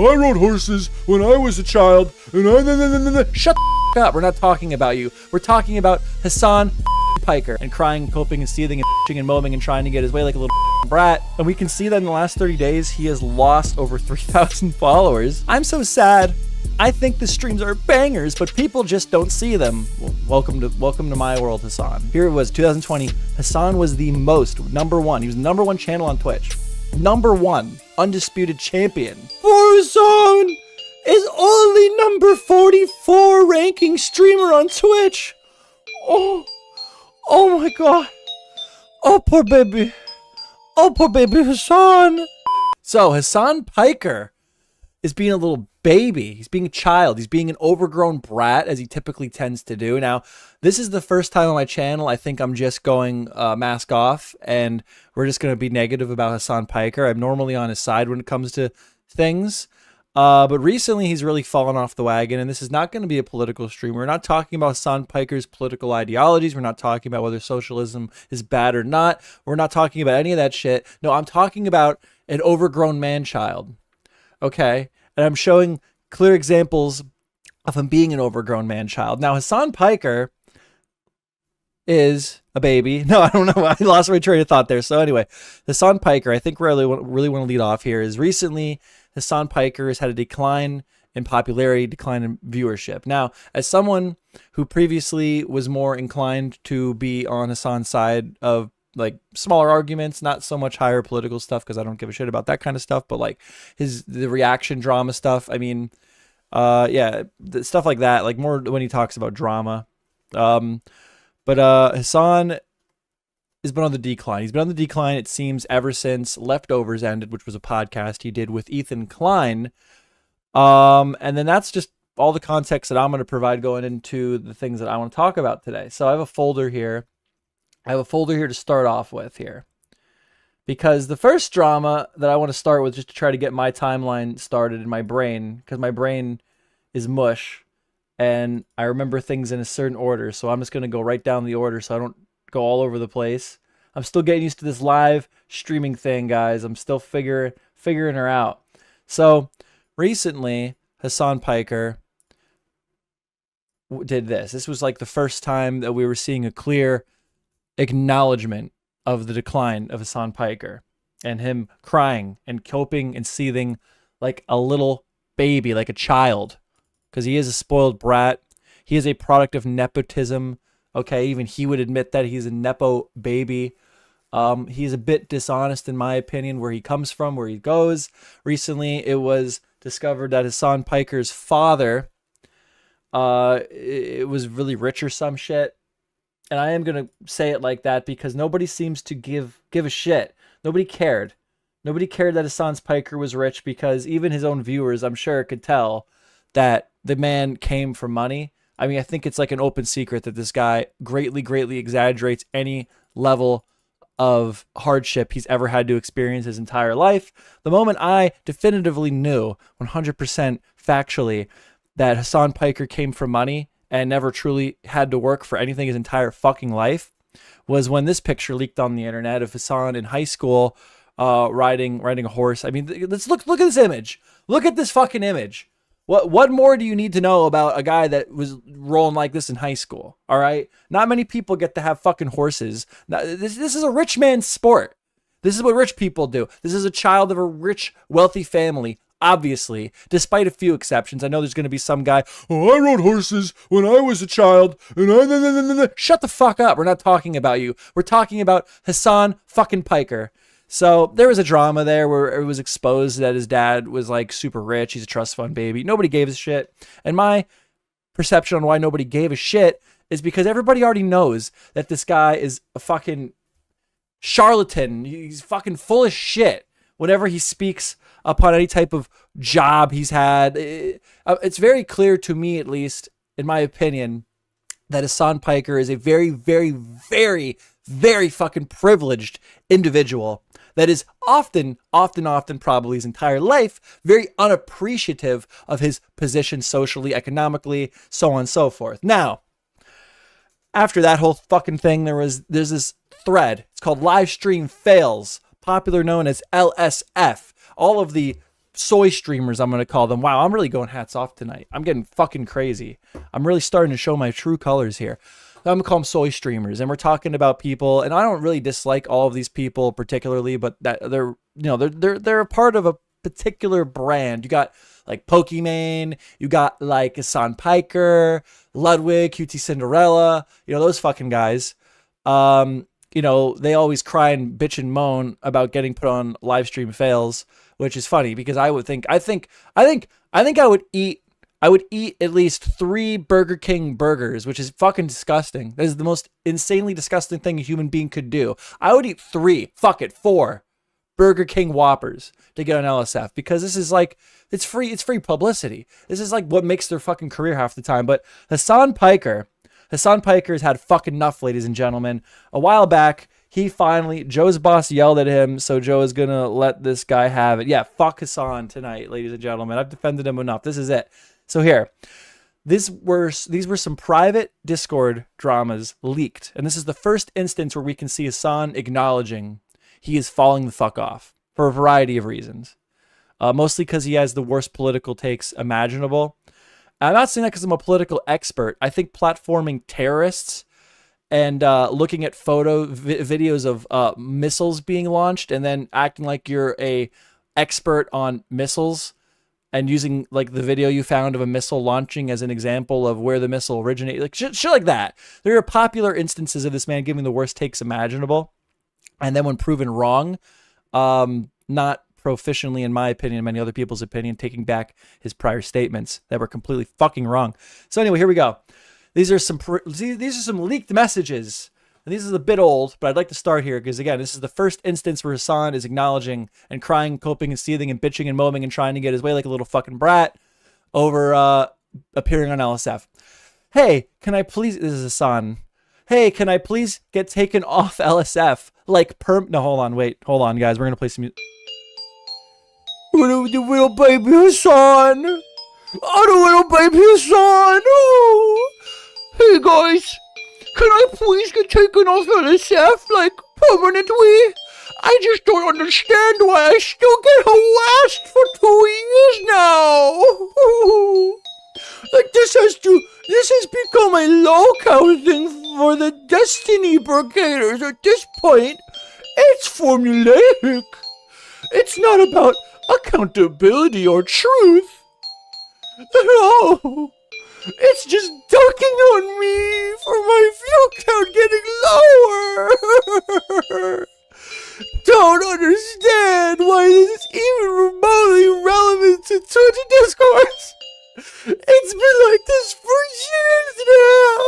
oh, I rode horses when I was a child, and Shut the up. We're not talking about you. We're talking about Hasan Piker and crying, coping, and seething, and and moaning, and trying to get his way like a little brat. And we can see that in the last 30 days, he has lost over 3,000 followers. I'm so sad. I think the streams are bangers, but people just don't see them. Well, welcome to my world, Hasan. Here it was, 2020. Hasan was the number one. He was the number one channel on Twitch. Number one, undisputed champion. Hasan is only number 44 ranking streamer on Twitch. Oh my god. Oh, poor baby. Oh, poor baby Hasan. So, Hasan Piker is being a little baby. He's being a child. He's being an overgrown brat, as he typically tends to do. Now, this is the first time on my channel I think I'm just going mask off, and we're just going to be negative about Hasan Piker. I'm normally on his side when it comes to things. But recently he's really fallen off the wagon, and this is not going to be a political stream. We're not talking about Hasan Piker's political ideologies. We're not talking about whether socialism is bad or not. We're not talking about any of that shit. No, I'm talking about an overgrown man-child. Okay? And I'm showing clear examples of him being an overgrown man-child. Now, Hasan Piker is a baby. No, I don't know. I lost my train of thought there. So anyway, Hasan Piker, I think really want to lead off here, is recently Hasan Piker has had a decline in popularity, decline in viewership. Now, as someone who previously was more inclined to be on Hasan's side of like smaller arguments, not so much higher political stuff, because I don't give a shit about that kind of stuff, but like the reaction drama stuff. I mean, yeah, stuff like that, like more when he talks about drama. But Hasan has been on the decline. He's been on the decline, it seems, ever since Leftovers ended, which was a podcast he did with Ethan Klein. And then that's just all the context that I'm going to provide going into the things that I want to talk about today. So I have a folder here. To start off with here, because the first drama that I want to start with, just to try to get my timeline started in my brain, because my brain is mush and I remember things in a certain order. So I'm just going to go right down the order so I don't go all over the place. I'm still getting used to this live streaming thing, guys. I'm still figuring her out. So recently, Hasan Piker did this. This was like the first time that we were seeing a clear acknowledgement of the decline of Hasan Piker and him crying and coping and seething like a little baby, like a child, because he is a spoiled brat. He is a product of nepotism. Okay, even he would admit that he's a nepo baby. He's a bit dishonest, in my opinion, where he comes from, where he goes. Recently, it was discovered that Hasan Piker's father, it was really rich or some shit. And I am going to say it like that because nobody seems to give a shit. Nobody cared. Nobody cared that Hasan Piker was rich, because even his own viewers, I'm sure, could tell that the man came from money. I mean, I think it's like an open secret that this guy greatly exaggerates any level of hardship he's ever had to experience his entire life. The moment I definitively knew 100% factually that Hasan Piker came from money and never truly had to work for anything his entire fucking life was when this picture leaked on the internet of Hasan in high school, riding a horse. I mean, let's look at this image. Look at this fucking image. What more do you need to know about a guy that was rolling like this in high school? All right, not many people get to have fucking horses. Now, this is a rich man's sport. This is what rich people do. This is a child of a rich, wealthy family. Obviously, despite a few exceptions. I know there's going to be some guy, oh, I rode horses when I was a child, and shut the fuck up. We're not talking about you. We're talking about Hasan fucking Piker. So there was a drama there where it was exposed that his dad was like super rich. He's a trust fund baby. Nobody gave a shit. And my perception on why nobody gave a shit is because everybody already knows that this guy is a fucking charlatan. He's fucking full of shit whenever he speaks upon any type of job he's had. It's very clear to me, at least in my opinion, that Hasan Piker is a very fucking privileged individual that is often probably his entire life very unappreciative of his position socially, economically, so on and so forth. Now, after that whole fucking thing, there's this thread. It's called Live Stream Fails, popular known as LSF. All of the soy streamers, I'm gonna call them. Wow, I'm really going hats off tonight. I'm getting fucking crazy. I'm really starting to show my true colors here. I'm gonna call them soy streamers, and we're talking about people, and I don't really dislike all of these people particularly, but that they're a part of a particular brand. You got like Pokimane, you got like Hasan Piker, Ludwig, QT Cinderella, those fucking guys. They always cry and bitch and moan about getting put on live stream fails, which is funny because I think I would eat at least 3 Burger King burgers, which is fucking disgusting. That is the most insanely disgusting thing a human being could do. I would eat 4 Burger King Whoppers to get on LSF because this is like, it's free publicity. This is like what makes their fucking career half the time. But Hasan Piker's had fucking enough, ladies and gentlemen. A while back, Joe's boss yelled at him, so Joe is gonna let this guy have it. Yeah, fuck Hasan tonight, ladies and gentlemen. I've defended him enough. This is it. So here, these were some private Discord dramas leaked, and this is the first instance where we can see Hasan acknowledging he is falling the fuck off for a variety of reasons. Mostly because he has the worst political takes imaginable. I'm not saying that because I'm a political expert. I think platforming terrorists and looking at videos of missiles being launched and then acting like you're a expert on missiles and using like the video you found of a missile launching as an example of where the missile originated, like shit like that. There are popular instances of this man giving the worst takes imaginable, and then when proven wrong, not proficiently, in my opinion, and many other people's opinion, taking back his prior statements that were completely fucking wrong. So anyway, here we go. These are some leaked messages. And these is a bit old, but I'd like to start here because, again, this is the first instance where Hasan is acknowledging and crying, coping and seething and bitching and moaning and trying to get his way like a little fucking brat over appearing on LSF. Hey, can I please... This is Hasan. Hey, can I please get taken off LSF? Like No, hold on, guys. We're going to play some music. Little baby Hasan. Little baby Hasan. Oh. Hey, guys. Can I please get taken off LSF, like, permanently? I just don't understand why I still get harassed for 2 years now. Like, this has become a locale thing for the Destiny Brigaders. At this point, it's formulaic. It's not about accountability or truth. No. It's just dunking on me for my view count getting lower. Don't understand why this is even remotely relevant to Twitch discourse. It's been like this for years now.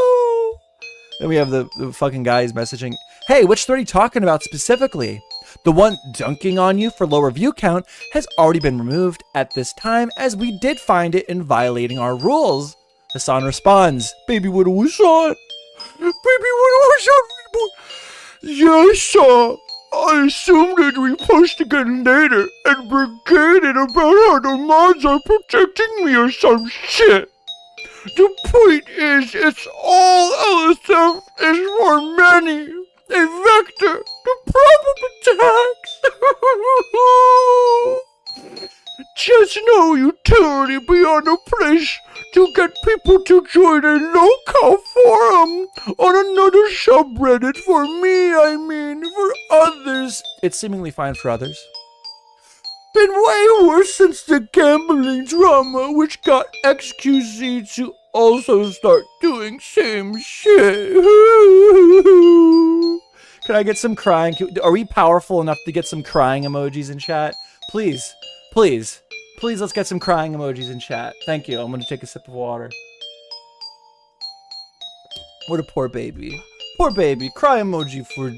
And we have the fucking guys messaging, hey, which thread are you talking about specifically? The one dunking on you for lower view count has already been removed at this time, as we did find it in violating our rules. Hasan responds, baby, what do we Hasan? Baby, what do we Hasan? Yes, sir. I assumed that we post again later and brigaded about how the mods are protecting me or some shit. The point is, it's all LSF is for many. A vector to problem attacks. Just no utility beyond a place to get people to join a local forum on another subreddit. For me, I mean, for others, it's seemingly fine for others. Been way worse since the gambling drama, which got XQC to also start doing same shit. Can I get some crying? Are we powerful enough to get some crying emojis in chat? Please, please, please, let's get some crying emojis in chat. Thank you. I'm gonna take a sip of water. What a poor baby. Poor baby. Cry emoji for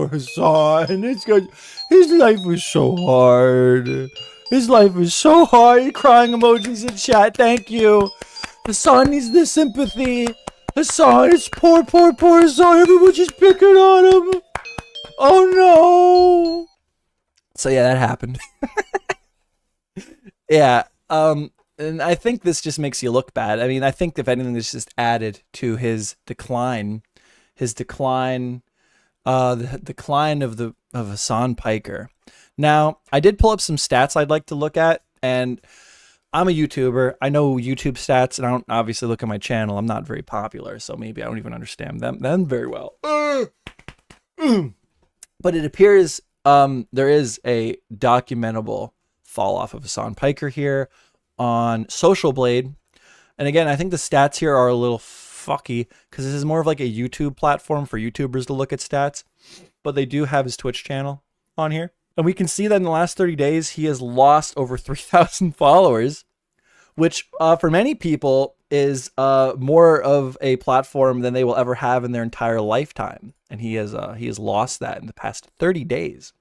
Hasan. It's good. His life was so hard. His life was so hard. Crying emojis in chat. Thank you. Hasan needs the sympathy. Hasan, it's poor Hasan. Everyone's just picking on him. Oh no. So yeah, that happened. Yeah. And I think this just makes you look bad. I mean, I think if anything, this just added to his decline. The decline of Hasan Piker. Now, I did pull up some stats I'd like to look at, and I'm a YouTuber. I know YouTube stats, and I don't obviously look at my channel. I'm not very popular, so maybe I don't even understand them very well. But it appears there is a documentable fall off of Hasan Piker here on Social Blade. And again, I think the stats here are a little fucky because this is more of like a YouTube platform for YouTubers to look at stats. But they do have his Twitch channel on here. And we can see that in the last 30 days, he has lost over 3,000 followers, which for many people is more of a platform than they will ever have in their entire lifetime. And he has lost that in the past 30 days.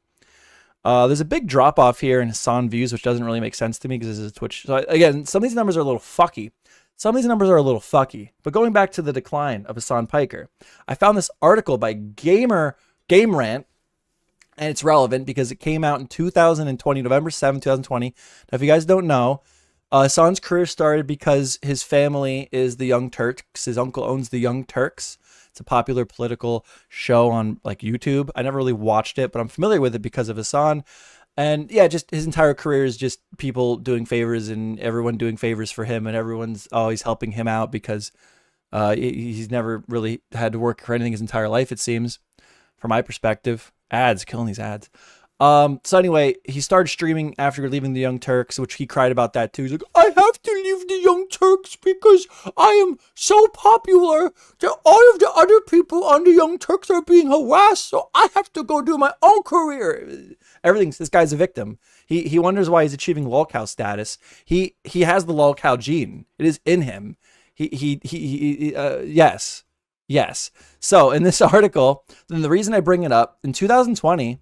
There's a big drop off here in Hasan views, which doesn't really make sense to me because this is a Twitch. So again, some of these numbers are a little fucky. But going back to the decline of Hasan Piker, I found this article by Game Rant, and it's relevant because it came out in 2020, November 7, 2020. Now, if you guys don't know, Hasan's career started because his family is the Young Turks. His uncle owns the Young Turks. It's a popular political show on like YouTube. I never really watched it, but I'm familiar with it because of Hasan. And yeah, just his entire career is just people doing favors and everyone doing favors for him, and everyone's always helping him out because he's never really had to work for anything his entire life, it seems, from my perspective. Ads, killing these ads. So anyway, he started streaming after leaving the Young Turks, which he cried about that too. He's like, I have to leave the Young Turks because I am so popular that all of the other people on the Young Turks are being harassed, so I have to go do my own career. This guy's a victim. He wonders why he's achieving lolcow status. He has the lolcow gene. It is in him. Yes. So in this article, and the reason I bring it up, in 2020,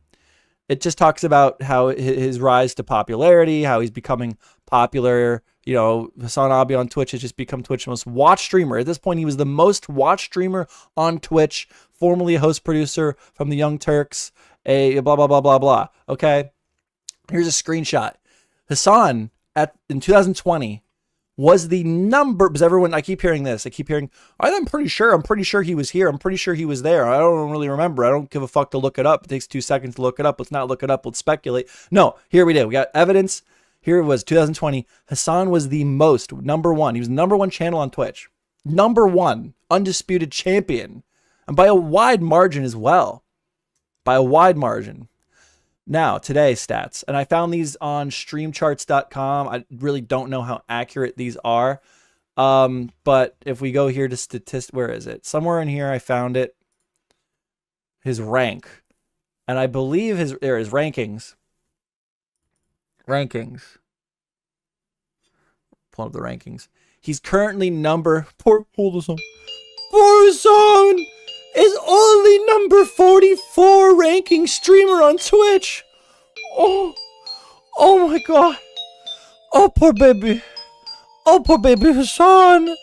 it just talks about how his rise to popularity, how he's becoming popular. You know, Hasan Abi on Twitch has just become Twitch's most watched streamer. At this point, he was the most watched streamer on Twitch, formerly a host producer from the Young Turks, a blah, blah, blah, blah, blah. Okay, here's a screenshot. Hasan, in 2020, was the number, because everyone, I keep hearing, I'm pretty sure he was here. I'm pretty sure he was there. I don't really remember. I don't give a fuck to look it up. It takes 2 seconds to look it up. Let's not look it up. Let's speculate. No, here we did. We got evidence. Here it was, 2020. Hasan was the most, number one. He was the number one channel on Twitch. Number one, undisputed champion. And by a wide margin as well. By a wide margin. Now, today's stats, and I found these on streamcharts.com. I really don't know how accurate these are, but if we go here to statistics, where is it? Somewhere in here I found it. His rank, and I believe there is rankings. Pull up the rankings. He's currently poor Hasan is only number 44 ranking streamer on Twitch. Oh my god. Oh, poor baby Hasan.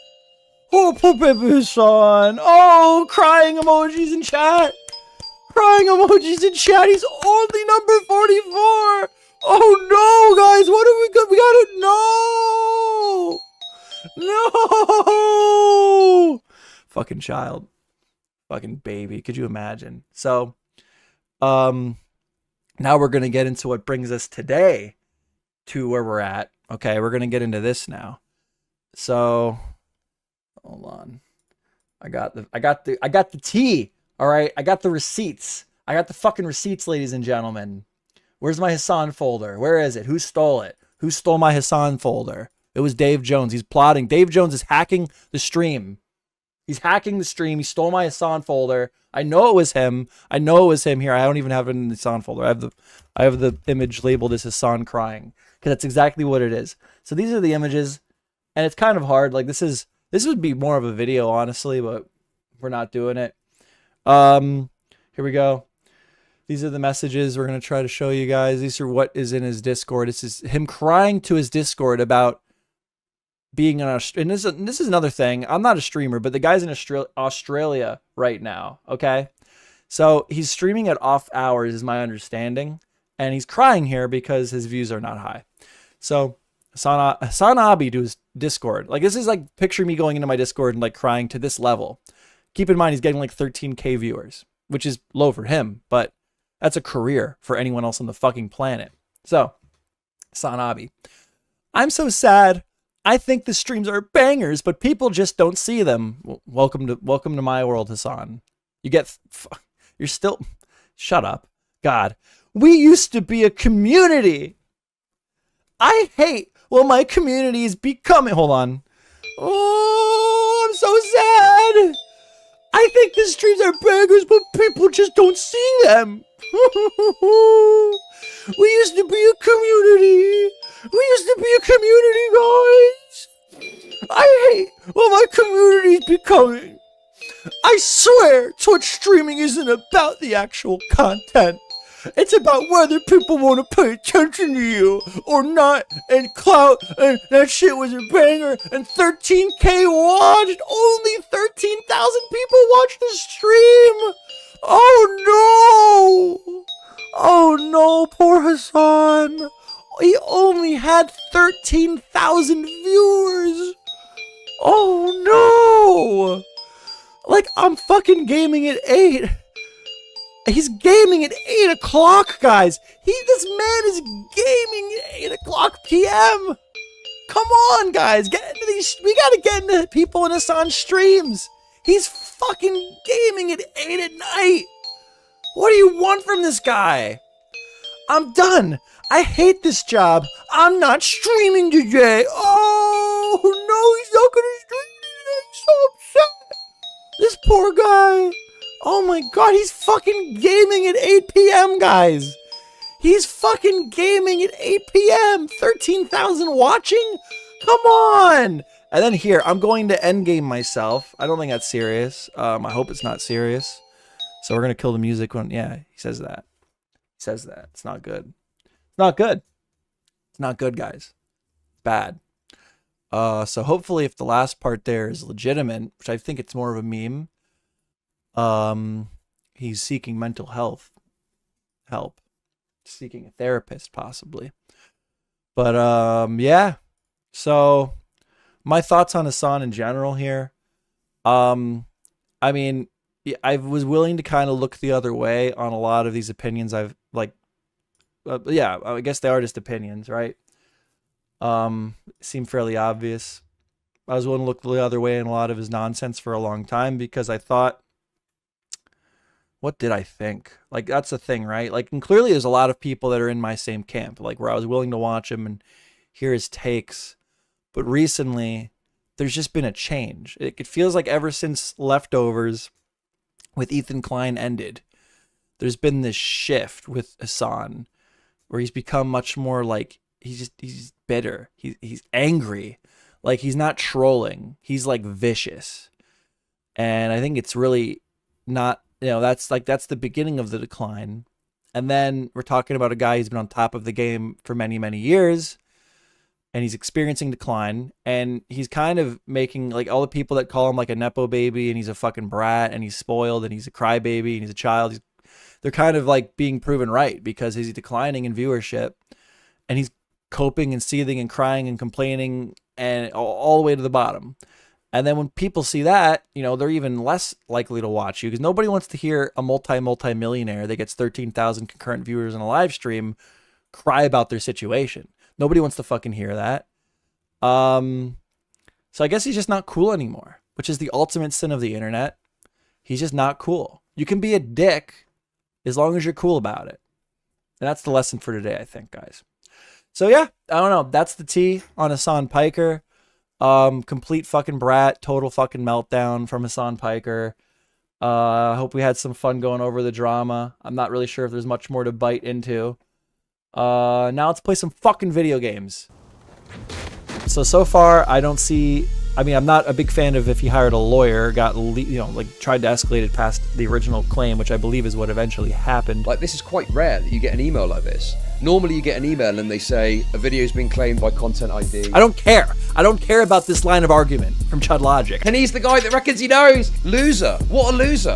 Oh, poor baby Hasan. Oh, crying emojis in chat. He's only number 44. Oh no, guys, what do we got? We gotta no. Fucking child. Fucking baby. Could you imagine? So, now we're going to get into what brings us today to where we're at. Okay, we're going to get into this now. So, hold on. I got the tea. All right, I got the receipts. I got the fucking receipts, ladies and gentlemen. Where's my Hasan folder? Where is it? Who stole it? Who stole my Hasan folder? It was Dave Jones. He's plotting. Dave Jones is hacking the stream. He's hacking the stream. He stole my Hasan folder. I know it was him. Here. I don't even have it in the Hasan folder. I have the image labeled as Hasan crying because that's exactly what it is. So these are the images, and it's kind of hard. Like this would be more of a video, honestly, but we're not doing it. Here we go. These are the messages we're gonna try to show you guys. These are what is in his Discord. This is him crying to his Discord about being in Australia. And this is another thing. I'm not a streamer, but the guy's in Australia right now. Okay. So he's streaming at off hours is my understanding. And he's crying here because his views are not high. So Hasan Abi to his Discord. Like this is like picture me going into my Discord and like crying to this level. Keep in mind, he's getting like 13K viewers, which is low for him, but That's a career for anyone else on the fucking planet. So, Sanabi. I'm so sad. I think the streams are bangers, but people just don't see them. Welcome to my world, Hasan. You're still, shut up. God, we used to be a community. I hate what my community is becoming. Hold on. Oh, I'm so sad. I think the streams are bangers, but people just don't see them. We used to be a community. We used to be a community, guys. I hate what my community is becoming. I swear Twitch streaming isn't about the actual content. It's about whether people want to pay attention to you or not, and clout, and that shit was a banger, and 13K watched. Only 13,000 people watched the stream. Oh no! Oh no, poor Hasan. He only had 13,000 viewers. Oh no! Like, I'm fucking gaming at 8. He's gaming at 8 o'clock, guys. This man is gaming at 8 o'clock p.m. Come on, guys. Get into these. We gotta get into people in Hasan's streams. He's fucking gaming at 8 at night. What do you want from this guy? I'm done. I hate this job. I'm not streaming today. Oh, no, he's not gonna stream today. I'm so upset. This poor guy. Oh my god, he's fucking gaming at 8 p.m., guys. He's fucking gaming at 8 p.m. 13,000 watching? Come on. And then here, I'm going to endgame myself. I don't think that's serious. I hope it's not serious. So we're going to kill the music when, yeah, he says that. He says that. It's not good. It's not good. It's not good, guys. It's bad. So hopefully if the last part there is legitimate, which I think it's more of a meme, he's seeking mental health help, seeking a therapist possibly. But yeah. So my thoughts on Hasan in general here. I mean, I was willing to kind of look the other way on a lot of these opinions. I've like, yeah, I guess they are just opinions, right? Seem fairly obvious. I was willing to look the other way in a lot of his nonsense for a long time because I thought, what did I think? Like, that's the thing, right? Like, and clearly there's a lot of people that are in my same camp, like where I was willing to watch him and hear his takes. But recently, there's just been a change. It feels like ever since Leftovers with Ethan Klein ended, there's been this shift with Hasan where he's become much more like, he's bitter. He's angry. Like, he's not trolling. He's like vicious. And I think it's really not, you know, that's the beginning of the decline. And then we're talking about a guy who's been on top of the game for many, many years, and he's experiencing decline, and he's kind of making, like, all the people that call him like a Nepo baby and he's a fucking brat and he's spoiled and he's a crybaby and he's a child, they're kind of like being proven right because he's declining in viewership and he's coping and seething and crying and complaining and all the way to the bottom. And then when people see that, you know, they're even less likely to watch you because nobody wants to hear a multi-millionaire that gets 13,000 concurrent viewers in a live stream cry about their situation. Nobody wants to fucking hear that. So I guess he's just not cool anymore, which is the ultimate sin of the internet. He's just not cool. You can be a dick as long as you're cool about it. And that's the lesson for today, I think, guys. So yeah, I don't know. That's the tea on Hasan Piker. Complete fucking brat, total fucking meltdown from Hasan Piker. I hope we had some fun going over the drama. I'm not really sure if there's much more to bite into. Now let's play some fucking video games. So far, I don't see, I mean, I'm not a big fan of if he hired a lawyer, got, you know, like tried to escalate it past the original claim, which I believe is what eventually happened. Like, this is quite rare that you get an email like this. Normally you get an email and they say a video's been claimed by Content ID. I don't care. I don't care about this line of argument from Chud Logic. And he's the guy that reckons he knows. Loser. What a loser.